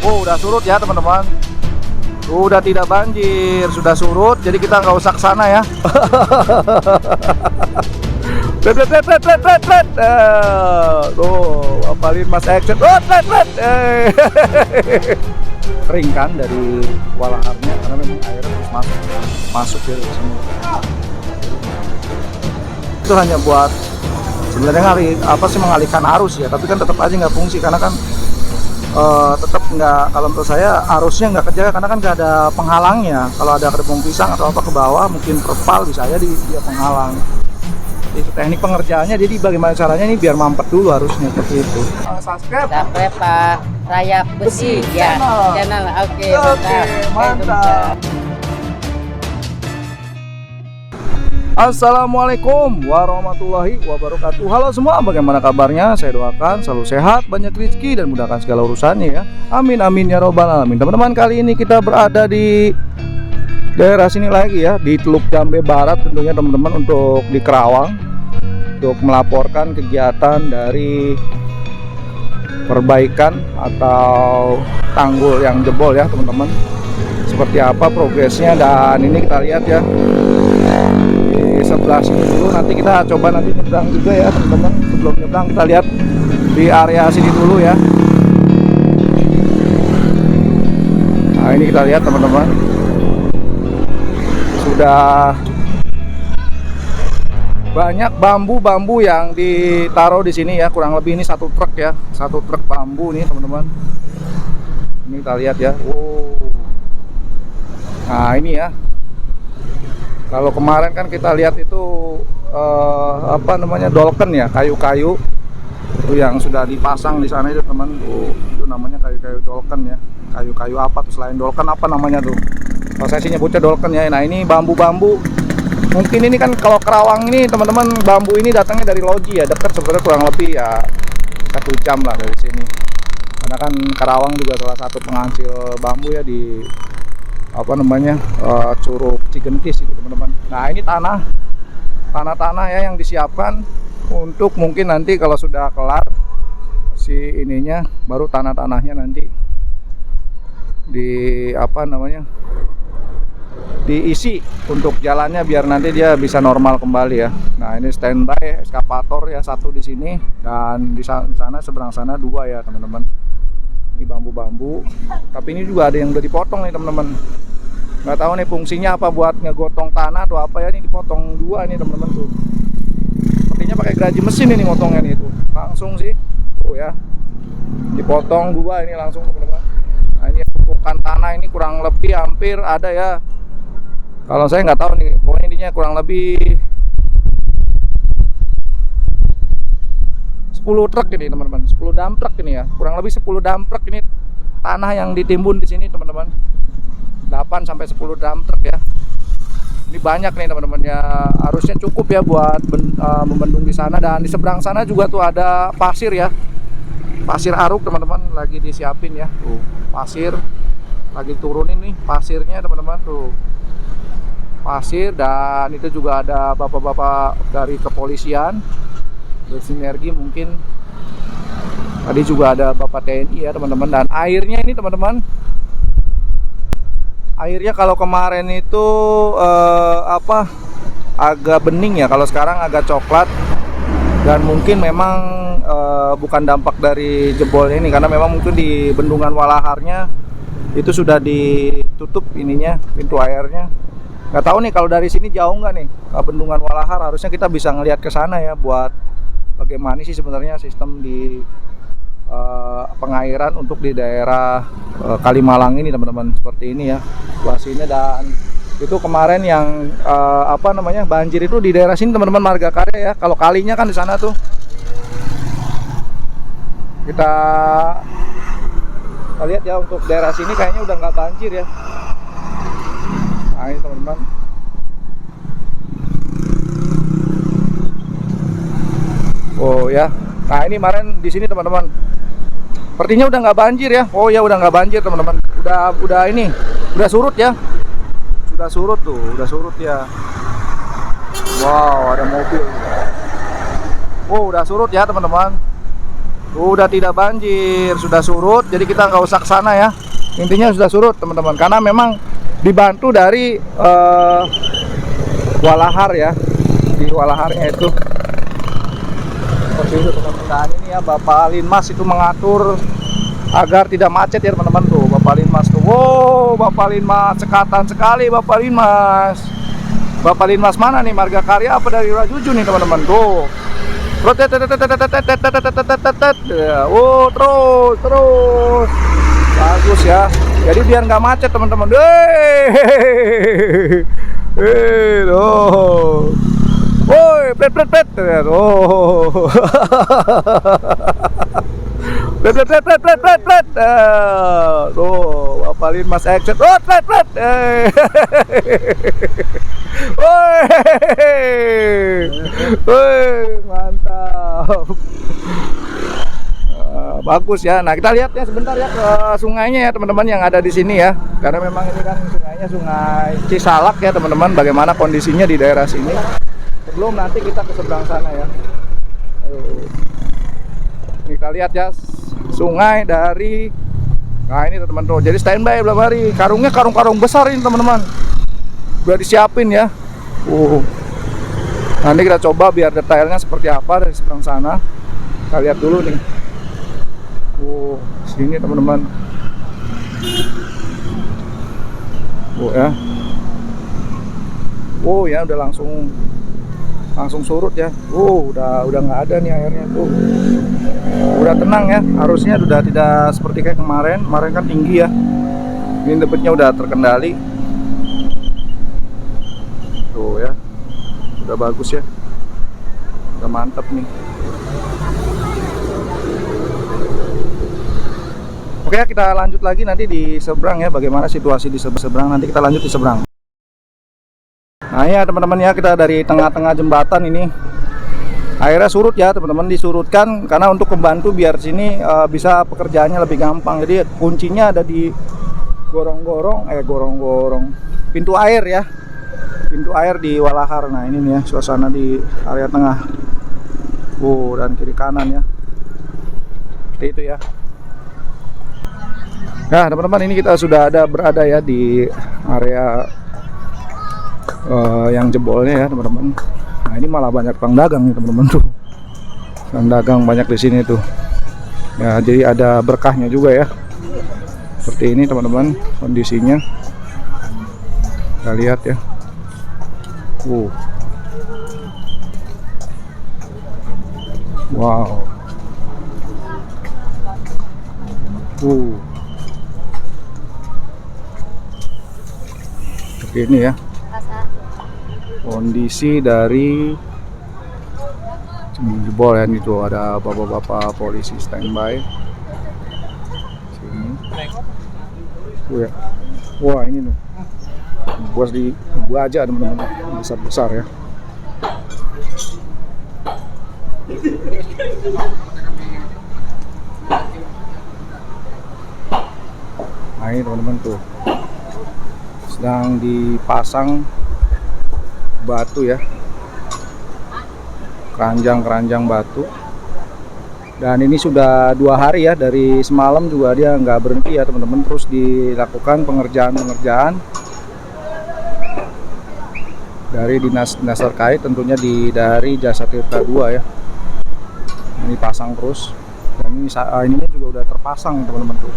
Oh, udah surut ya teman-teman. Udah tidak banjir, sudah surut. Jadi kita nggak usah ke sana ya. Tuh, apalin Mas Action. Kering kan dari walaharnya karena memang airnya terus masuk ya ke sini. Itu hanya buat sebenarnya mengalihkan arus ya, tapi kan tetap aja nggak fungsi karena kan tetap nggak, kalau menurut saya arusnya nggak kejaga karena kan nggak ada penghalangnya. Kalau ada kerbong pisang atau apa ke bawah mungkin terpal bisa aja dia penghalang. Itu teknik pengerjaannya, jadi bagaimana caranya ini biar mampet dulu harusnya seperti itu. Subscribe Pak Rayap Besi ya, channel. Oke, mantap. Assalamualaikum warahmatullahi wabarakatuh. Halo semua, bagaimana kabarnya? Saya doakan selalu sehat, banyak rezeki dan mudahkan segala urusannya ya. Amin amin ya robbal alamin. Teman-teman, kali ini kita berada di daerah sini lagi ya, di Teluk Jambe Barat tentunya teman-teman, untuk di Kerawang, untuk melaporkan kegiatan dari perbaikan atau tanggul yang jebol ya teman-teman. Seperti apa progresnya, dan ini kita lihat ya di sebelah sini dulu. Nanti kita coba nanti nyebrang juga ya teman-teman. Sebelum nyebrang kita lihat di area sini dulu ya. Nah ini kita lihat teman-teman, sudah banyak bambu-bambu yang ditaruh di sini ya, kurang lebih ini satu truk ya, satu truk bambu nih teman-teman. Ini kita lihat ya. Wow. Nah ini ya, kalau kemarin kan kita lihat itu dolken ya, kayu-kayu itu yang sudah dipasang di sana itu teman. Itu namanya kayu-kayu dolken ya. Kayu-kayu apa tuh selain dolken, apa namanya tuh? Kalau saya sih nyebutnya dolken ya. Nah ini bambu-bambu. Mungkin ini kan kalau Kerawang ini teman-teman, bambu ini datangnya dari Loji ya, dekat sebenarnya, kurang lebih ya 1 jam lah dari sini. Karena kan Kerawang juga salah satu penghasil bambu ya di Curug Cigentis itu teman-teman. Nah ini tanah ya yang disiapkan untuk mungkin nanti kalau sudah kelar si ininya, baru tanahnya nanti diisi untuk jalannya biar nanti dia bisa normal kembali ya. Nah ini standby eskavator ya, satu di sini dan di sana seberang sana 2 ya teman-teman. Ini bambu-bambu, tapi ini juga ada yang udah dipotong nih teman-teman. Nggak tahu nih fungsinya apa, buat ngegotong tanah atau apa ya. Ini dipotong 2 nih teman-teman tuh. Sepertinya pakai geraji mesin ini motongnya nih tuh. Langsung sih. Tuh ya. Dipotong 2 ini langsung teman-teman. Nah ini tumpukan tanah ini kurang lebih hampir ada ya. Kalau saya nggak tahu nih, pokoknya intinya kurang lebih 10 truk ini teman-teman, 10 dump truck ini ya, kurang lebih 10 dump truck ini tanah yang ditimbun di sini teman-teman. 8 sampai 10 dump truck ya. Ini banyak nih teman-teman ya, harusnya cukup ya buat membendung di sana. Dan di seberang sana juga tuh ada pasir ya, pasir aruk teman-teman, lagi disiapin ya. Tuh pasir lagi turunin nih pasirnya teman-teman tuh, pasir. Dan itu juga ada bapak-bapak dari kepolisian bersinergi mungkin. Tadi juga ada bapak TNI ya teman-teman. Dan airnya ini teman-teman, airnya kalau kemarin itu agak bening ya, kalau sekarang agak coklat. Dan mungkin memang bukan dampak dari jebolnya ini, karena memang mungkin di bendungan Walaharnya itu sudah ditutup ininya, pintu airnya. Nggak tahu nih kalau dari sini jauh nggak nih ke bendungan Walahar, harusnya kita bisa ngelihat ke sana ya, buat bagaimana sih sebenarnya sistem di pengairan untuk di daerah Kalimalang ini teman-teman, seperti ini ya situasinya. Dan itu kemarin yang banjir itu di daerah sini teman-teman, Marga Karya ya. Kalau kalinya kan di sana tuh. Kita lihat ya, untuk daerah sini kayaknya udah nggak banjir ya. Nah ini teman-teman, oh ya. Nah ini kemarin di sini teman-teman, sepertinya udah nggak banjir ya. Oh ya, udah nggak banjir teman-teman. Udah surut ya. Sudah surut tuh, udah surut ya. Wow, ada mobil. Oh, udah surut ya teman-teman. Udah tidak banjir, sudah surut. Jadi kita nggak usah ke sana ya. Intinya sudah surut teman-teman. Karena memang dibantu dari walahar ya. Di walaharnya itu. Seperti itu teman-teman. Ini ya Bapak Linmas itu mengatur agar tidak macet ya teman-teman tuh. Bapak Linmas tuh. Wow, Bapak Linmas cekatan sekali Bapak Linmas. Bapak Linmas mana nih? Marga Karya apa dari Rajuju nih teman-teman tuh. Oh, terus bagus ya. Jadi biar nggak macet teman-teman. Tuh. Woi, pret. Oh. Pret. Tuh, Bapak Linmas exit. Oh, pret. Woi, mantap. Bagus ya. Nah, kita lihat ya sebentar ya ke sungainya ya teman-teman yang ada di sini ya. Karena memang ini kan sungainya Sungai Cisalak ya teman-teman. Bagaimana kondisinya di daerah sini? Sebelum nanti kita ke seberang sana ya. Kita lihat ya sungai dari. Nah ini teman-teman tuh. Jadi standby belum hari. Karungnya karung-karung besar ini teman-teman. Udah disiapin ya. Nanti kita coba biar detailnya seperti apa dari seberang sana. Kita lihat dulu nih. Sini teman-teman. Ya. Ya udah langsung surut ya. Udah nggak ada nih airnya tuh. Udah tenang ya. Harusnya sudah tidak seperti kayak kemarin. Kemarin kan tinggi ya. Ini debitnya udah terkendali. Tuh ya. Udah bagus ya. Udah mantap nih. Oke, kita lanjut lagi nanti di seberang ya. Bagaimana situasi di seberang, nanti kita lanjut di seberang. Nah ya teman-teman ya, kita dari tengah-tengah jembatan ini airnya surut ya teman-teman. Disurutkan karena untuk membantu biar sini bisa pekerjaannya lebih gampang. Jadi kuncinya ada di gorong-gorong pintu air ya. Pintu air di Walahar. Nah ini nih ya suasana di area tengah. Dan kiri kanan ya. Seperti itu ya. Nah teman-teman, ini kita sudah berada ya di area yang jebolnya ya teman-teman. Nah ini malah banyak tukang dagang nih teman-teman tuh. Tukang dagang banyak di sini tuh. Ya jadi ada berkahnya juga ya. Seperti ini teman-teman kondisinya. Kita lihat ya. Wow. Seperti ini ya kondisi dari jebol ya. Itu ada bapak-bapak polisi standby sini. Ya. Wah ini nih buat di aja teman-teman, besar ya. Nah ini teman-teman tuh sedang dipasang batu ya, keranjang batu. Dan ini sudah 2 hari ya, dari semalam juga dia nggak berhenti ya teman-teman, terus dilakukan pengerjaan dari dinas terkait, tentunya dari Jasa Tirta 2 ya. Ini pasang terus, dan ini juga udah terpasang teman-teman tuh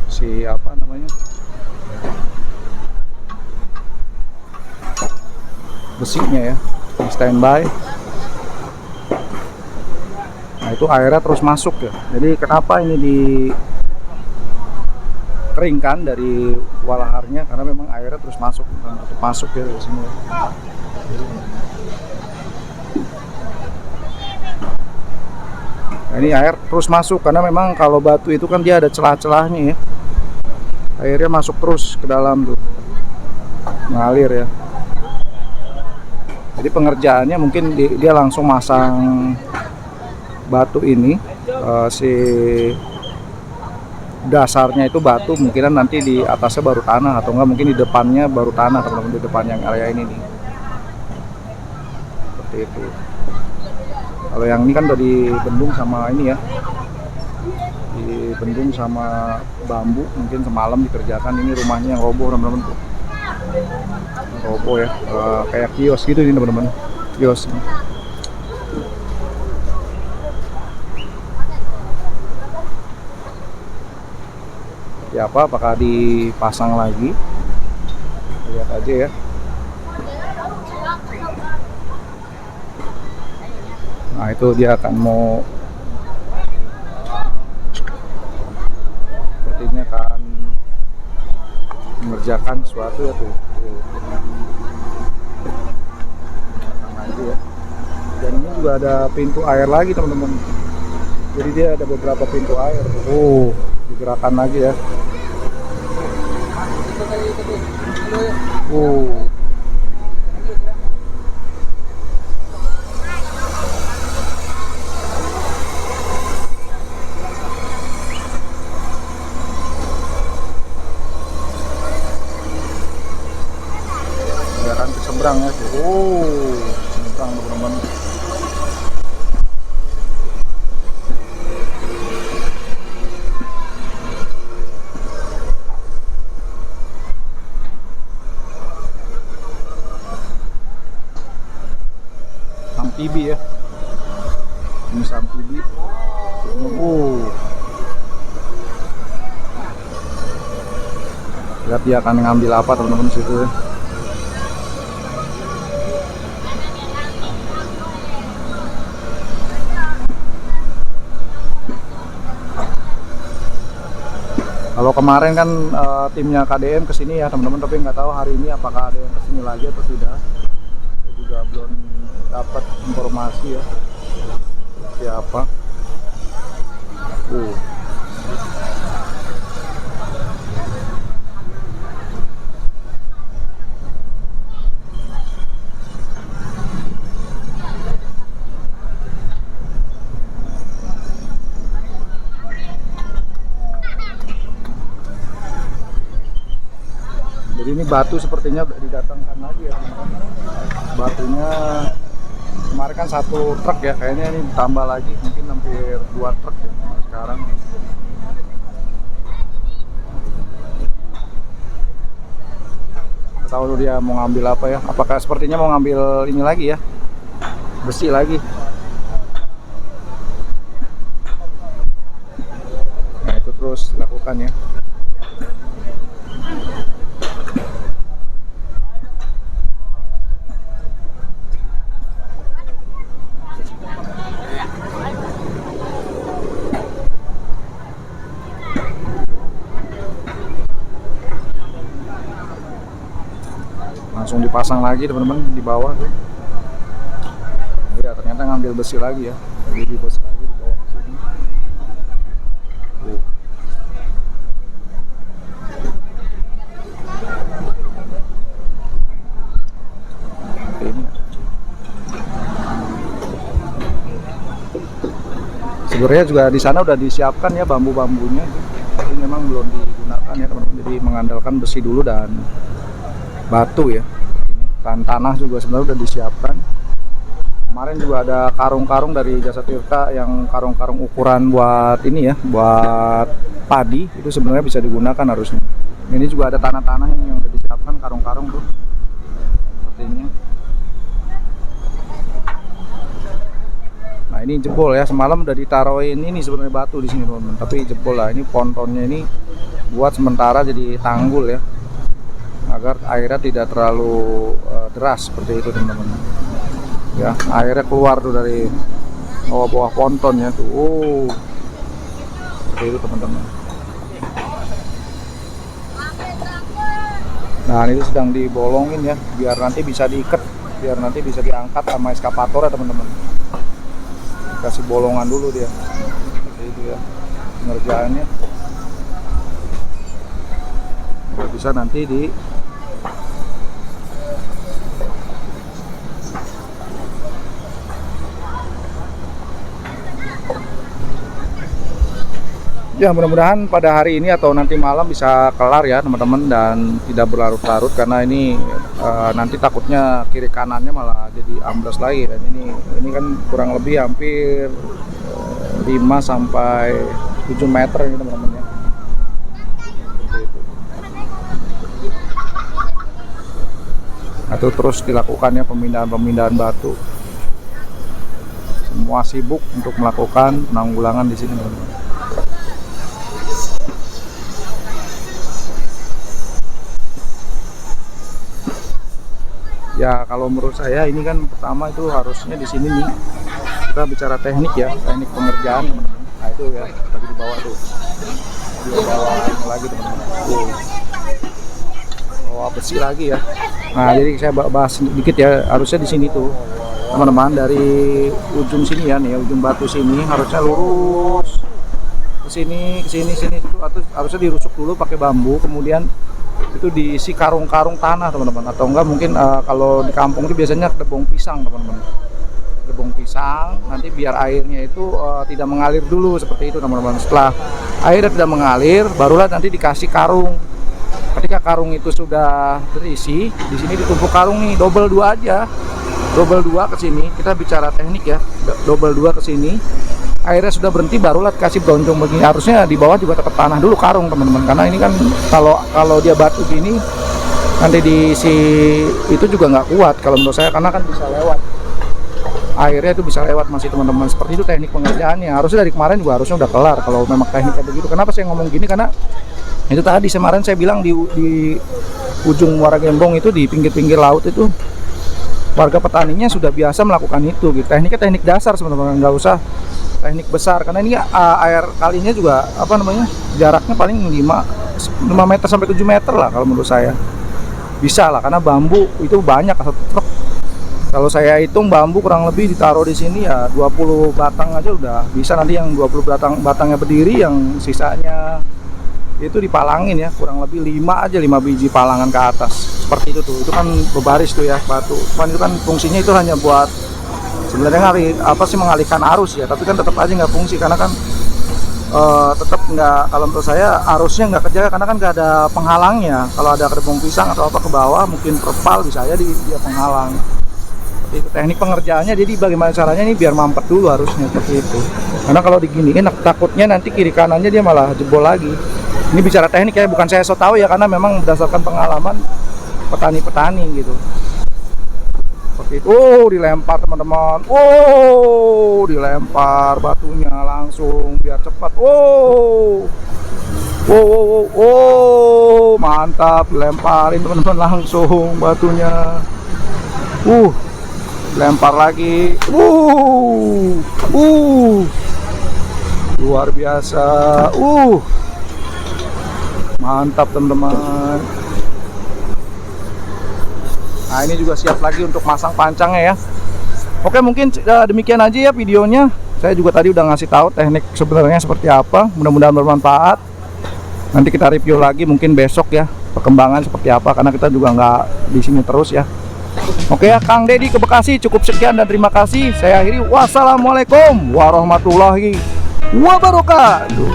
si apa namanya besinya ya, di standby. Nah itu airnya terus masuk ya. Jadi kenapa ini dikeringkan dari walaharnya, karena memang airnya terus masuk ya dari sini ya. Nah, ini air terus masuk karena memang kalau batu itu kan dia ada celah-celahnya ya. Airnya masuk terus ke dalam tuh, mengalir ya. Jadi pengerjaannya mungkin dia langsung masang batu ini, si dasarnya itu batu, mungkin nanti di atasnya baru tanah, atau enggak mungkin di depannya baru tanah teman-teman, di depan yang area ini nih. Seperti itu. Kalau yang ini kan udah dibendung sama ini ya, dibendung sama bambu, mungkin semalam dikerjakan. Ini rumahnya yang roboh teman-teman, roboh ya. Kayak kios gitu ini teman-teman, kios. Ya apakah dipasang lagi, lihat aja ya. Nah itu dia akan mau, sepertinya akan mengerjakan sesuatu ya tuh. Lagi ya. Dan ini juga ada pintu air lagi teman-teman. Jadi dia ada beberapa pintu air. Oh, digerakkan lagi ya. Oh. Ya kan ke seberang ya. Oh, seberang teman-teman. Amfibi ya, ini amfibi. Lihat dia akan ngambil apa teman-teman situ ya. Kalau kemarin kan timnya KDM kesini ya teman-teman, tapi nggak tahu hari ini apakah ada yang kesini lagi atau tidak. Saya juga belum dapat informasi ya siapa. Jadi ini batu sepertinya udah didatangkan lagi ya teman-teman. Batunya kemarin kan 1 truk ya, kayaknya ini ditambah lagi, mungkin hampir 2 truk ya sekarang. Nggak tahu dia mau ngambil apa ya, apakah sepertinya mau ngambil ini lagi ya, besi lagi. Nah itu terus dilakukan ya. Langsung dipasang lagi teman-teman di bawah tuh. Ya ternyata ngambil besi lagi ya, jadi besi lagi di bawah sini. Ini sebenarnya juga di sana udah disiapkan ya bambu-bambunya, tapi memang belum digunakan ya teman-teman. Jadi mengandalkan besi dulu dan batu ya. Dan tanah juga sebenarnya udah disiapkan. Kemarin juga ada karung-karung dari Jasa Tirta yang karung-karung ukuran buat ini ya, buat padi, itu sebenarnya bisa digunakan harusnya. Ini juga ada tanah-tanah yang udah disiapkan, karung-karung tuh sepertinya. Nah ini jebol ya, semalam udah ditaruhin ini sebenarnya batu di sini teman-teman, tapi jebol lah. Ini pontonnya ini buat sementara jadi tanggul ya, agar airnya tidak terlalu deras seperti itu teman-teman. Ya airnya keluar tuh dari bawah-bawah pontonnya tuh. Seperti itu teman-teman. Nah ini sedang dibolongin ya, biar nanti bisa diikat, biar nanti bisa diangkat sama eskavator ya teman-teman. Kasih bolongan dulu dia, seperti itu ya pengerjaannya. Biar bisa nanti di Ya, mudah-mudahan pada hari ini atau nanti malam bisa kelar ya teman-teman, dan tidak berlarut-larut, karena ini nanti takutnya kiri kanannya malah jadi ambles lagi. Dan ini kan kurang lebih hampir 5 sampai 7 meter ini teman-teman ya. Seperti itu. Itu terus dilakukannya pemindahan batu. Semua sibuk untuk melakukan penanggulangan di sini teman-teman. Ya, kalau menurut saya ini kan pertama itu harusnya di sini nih kita bicara teknik ya, teknik pengerjaan teman-teman. Nah itu ya, lagi di bawah tuh, di bawah ini lagi teman-teman. Bawa besi lagi ya. Nah jadi saya bahas sedikit ya, harusnya di sini tuh teman-teman, dari ujung sini ya nih, ujung batu sini harusnya lurus ke sini, sini itu, atau harusnya dirusuk dulu pakai bambu, kemudian itu diisi karung-karung tanah teman-teman, atau enggak mungkin kalau di kampung itu biasanya kedebong pisang teman-teman, kedebong pisang, nanti biar airnya itu tidak mengalir dulu seperti itu teman-teman. Setelah airnya tidak mengalir, barulah nanti dikasih karung. Ketika karung itu sudah terisi, di sini ditumpuk karung nih, double 2 aja, double 2 ke sini. Kita bicara teknik ya, double 2 ke sini. Airnya sudah berhenti, barulah kasih bronjong begini. Harusnya di bawah juga tetap tanah dulu karung teman-teman, karena ini kan kalau dia batu gini nanti diisi itu juga nggak kuat kalau menurut saya, karena kan bisa lewat airnya, itu bisa lewat masih teman-teman. Seperti itu teknik pengerjaannya. Harusnya dari kemarin juga harusnya udah kelar kalau memang tekniknya begitu. Kenapa saya ngomong gini? Karena itu tadi kemarin saya bilang di ujung Muara Gembong itu, di pinggir-pinggir laut itu, warga petaninya sudah biasa melakukan itu gitu. Tekniknya teknik dasar teman-teman, nggak usah teknik besar, karena ini air kalinya juga jaraknya paling 5 meter sampai 7 meter lah kalau menurut saya. Bisa lah, karena bambu itu banyak, satu truk. Kalau saya hitung bambu kurang lebih ditaruh di sini ya 20 batang aja udah bisa. Nanti yang 20 batangnya berdiri, yang sisanya itu dipalangin ya, kurang lebih 5 biji palangan ke atas. Seperti itu tuh, itu kan berbaris tuh ya batu. Cuman itu kan fungsinya itu hanya buat sebenarnya mengalihkan arus ya, tapi kan tetap aja nggak fungsi, karena kan tetap nggak, kalau menurut saya arusnya nggak kejaga, karena kan nggak ada penghalangnya. Kalau ada kedebong pisang atau apa ke bawah, mungkin terpal bisa aja dia penghalang. Seperti itu teknik pengerjaannya. Jadi bagaimana caranya ini biar mampet dulu harusnya, seperti itu. Karena kalau diginiin takutnya nanti kiri kanannya dia malah jebol lagi. Ini bicara teknik ya, bukan saya so tahu ya, karena memang berdasarkan pengalaman petani-petani gitu. Seperti itu. Dilempar teman-teman. Dilempar batunya langsung biar cepat. Mantap, dilemparin teman-teman langsung batunya. Lempar lagi. Luar biasa. Mantap teman-teman. Nah ini juga siap lagi untuk masang pancangnya ya. Oke, mungkin demikian aja ya videonya. Saya juga tadi udah ngasih tahu teknik sebenarnya seperti apa. Mudah-mudahan bermanfaat. Nanti kita review lagi mungkin besok ya, perkembangan seperti apa, karena kita juga nggak di sini terus ya. Oke ya, Kang Deddy ke Bekasi cukup sekian dan terima kasih. Saya akhiri. Wassalamualaikum warahmatullahi wabarakatuh.